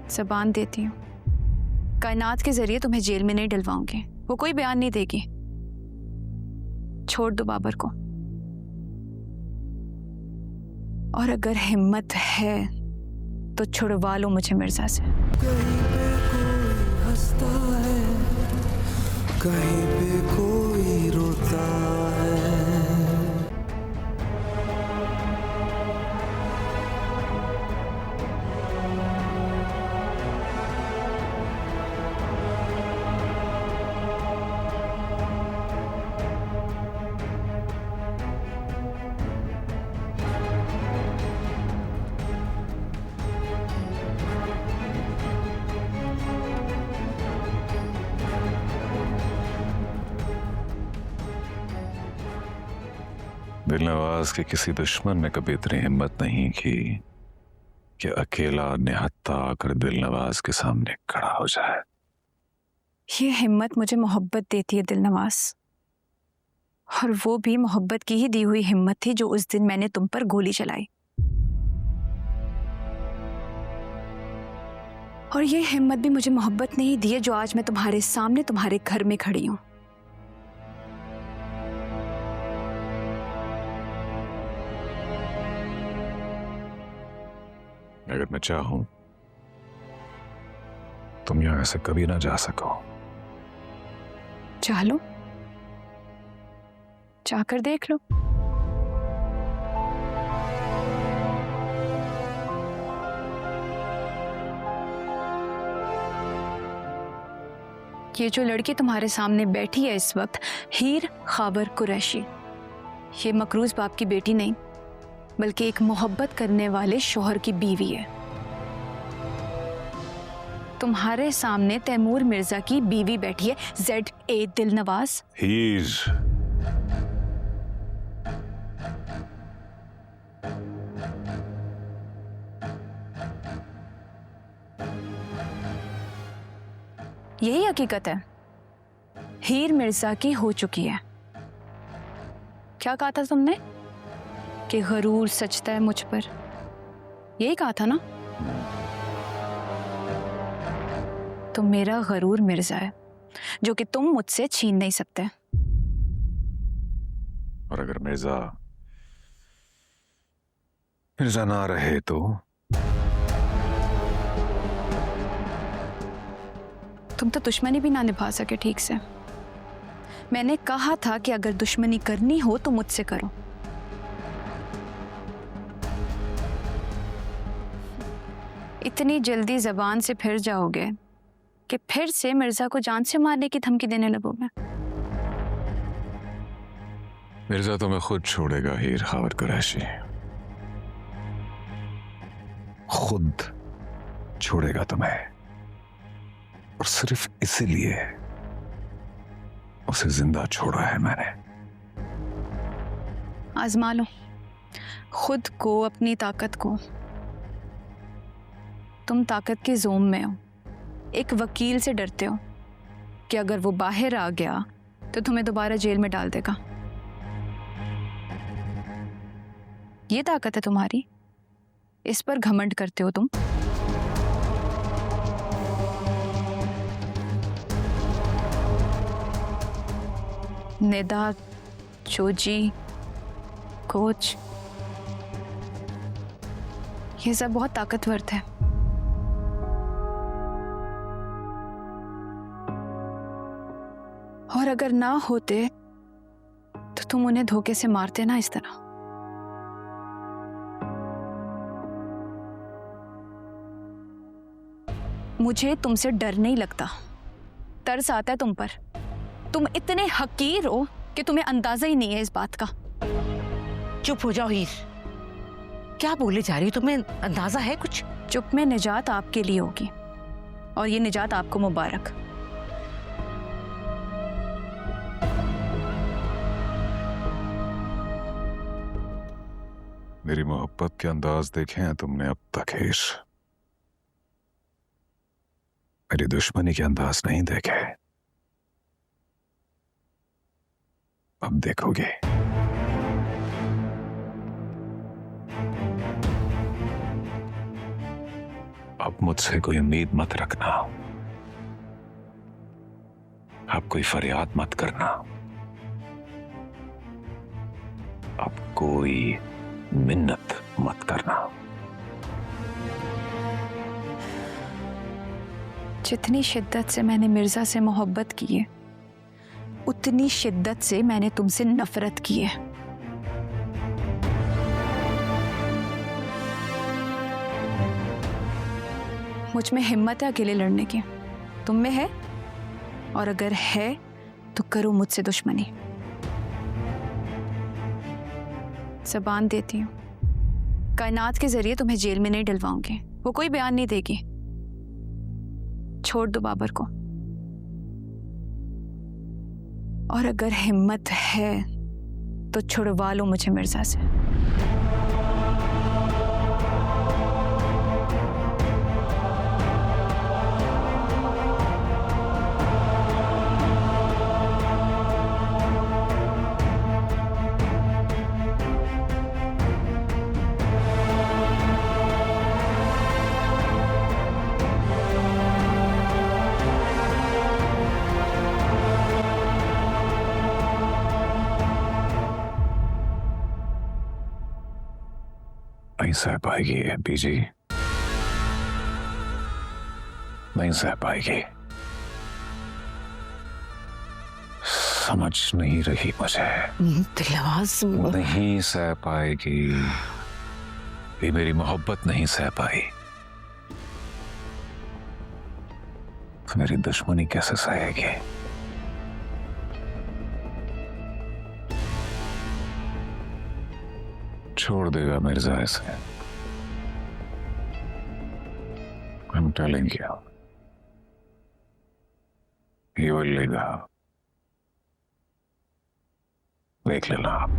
ज़बान देती हूँ, कायनात के जरिए तुम्हें जेल में नहीं डलवाऊंगी। वो कोई बयान नहीं देगी। छोड़ दो बाबर को। और अगर हिम्मत है तो छुड़वा लो मुझे मिर्जा से। कहीं पे कोई हंसता है, कहीं पे कोई रोता है। दिलनवाज के किसी दुश्मन ने कभी इतनी हिम्मत नहीं की कि अकेला निहत्था आकर दिलनवाज के सामने खड़ा हो जाए। ये हिम्मत मुझे मोहब्बत देती है दिलनवाज, और वो भी मोहब्बत की ही दी हुई हिम्मत थी जो उस दिन मैंने तुम पर गोली चलाई। और ये हिम्मत भी मुझे मोहब्बत ने ही दी है जो आज मैं तुम्हारे सामने तुम्हारे घर में खड़ी हूं। अगर मैं चाहूं तुम यहां से कभी ना जा सको। चाह लो, चाहकर देख लो। ये जो लड़की तुम्हारे सामने बैठी है इस वक्त, हीर खाबर कुरैशी, ये मकरूज बाप की बेटी नहीं बल्कि एक मोहब्बत करने वाले शौहर की बीवी है। तुम्हारे सामने तैमूर मिर्जा की बीवी बैठी है, ZA दिलनवाज। हीर, यही हकीकत है, हीर मिर्जा की हो चुकी है। क्या कहा था तुमने कि गरूर सचता है मुझ पर? यही कहा था ना? तो मेरा गरूर मिर्जा है जो कि तुम मुझसे छीन नहीं सकते। और अगर मिर्जा ना रहे तो तुम तो दुश्मनी भी ना निभा सके ठीक से। मैंने कहा था कि अगर दुश्मनी करनी हो तो मुझसे करो। इतनी जल्दी जबान से फिर जाओगे कि फिर से मिर्जा को जान से मारने की धमकी देने लगोगे। मिर्जा तुम्हें खुद छोड़ेगा हीर खाबर कुरैशी, खुद छोड़ेगा तुम्हें। और सिर्फ इसीलिए उसे जिंदा छोड़ा है मैंने। आजमा लो खुद को, अपनी ताकत को। तुम ताकत के जोम में हो, एक वकील से डरते हो कि अगर वो बाहर आ गया तो तुम्हें दोबारा जेल में डाल देगा। ये ताकत है तुम्हारी, इस पर घमंड करते हो तुम। निदा, चोजी, कोच, ये सब बहुत ताकतवर थे। और अगर ना होते तो तुम उन्हें धोखे से मारते ना इस तरह। मुझे तुमसे डर नहीं लगता, तरस आता है तुम पर। तुम इतने हकीर हो कि तुम्हें अंदाजा ही नहीं है इस बात का। चुप हो जाओ हीर, क्या बोले जा रही हो? तुम्हें अंदाजा है कुछ? चुप में निजात आपके लिए होगी, और ये निजात आपको मुबारक। मेरी मोहब्बत के अंदाज देखे हैं तुमने अब तक हीर, मेरी दुश्मनी के अंदाज नहीं देखे। अब देखोगे। अब मुझसे कोई उम्मीद मत रखना, अब कोई फरियाद मत करना, अब कोई मिन्नत मत करना। जितनी शिद्दत से मैंने मिर्जा से मोहब्बत की है, उतनी शिद्दत से मैंने तुमसे नफरत की है। मुझ में हिम्मत है अकेले लड़ने की, तुम में है? और अगर है तो करो मुझसे दुश्मनी। ज़बान देती हूँ, कायनात के जरिए तुम्हें जेल में नहीं डलवाऊंगी, वो कोई बयान नहीं देगी। छोड़ दो बाबर को। और अगर हिम्मत है तो छुड़वा लो मुझे मिर्जा से। नहीं सह पाएगी एमपी जी, नहीं सह पाएगी। समझ नहीं रही मुझे। दिलनवाज, नहीं सह पाएगी, ये मेरी मोहब्बत नहीं सह पाई, तो मेरी दुश्मनी कैसे सहेगी? छोड़ देगा मिर्जा ऐसे। I'm telling you, he will leave out. देख लेना आप।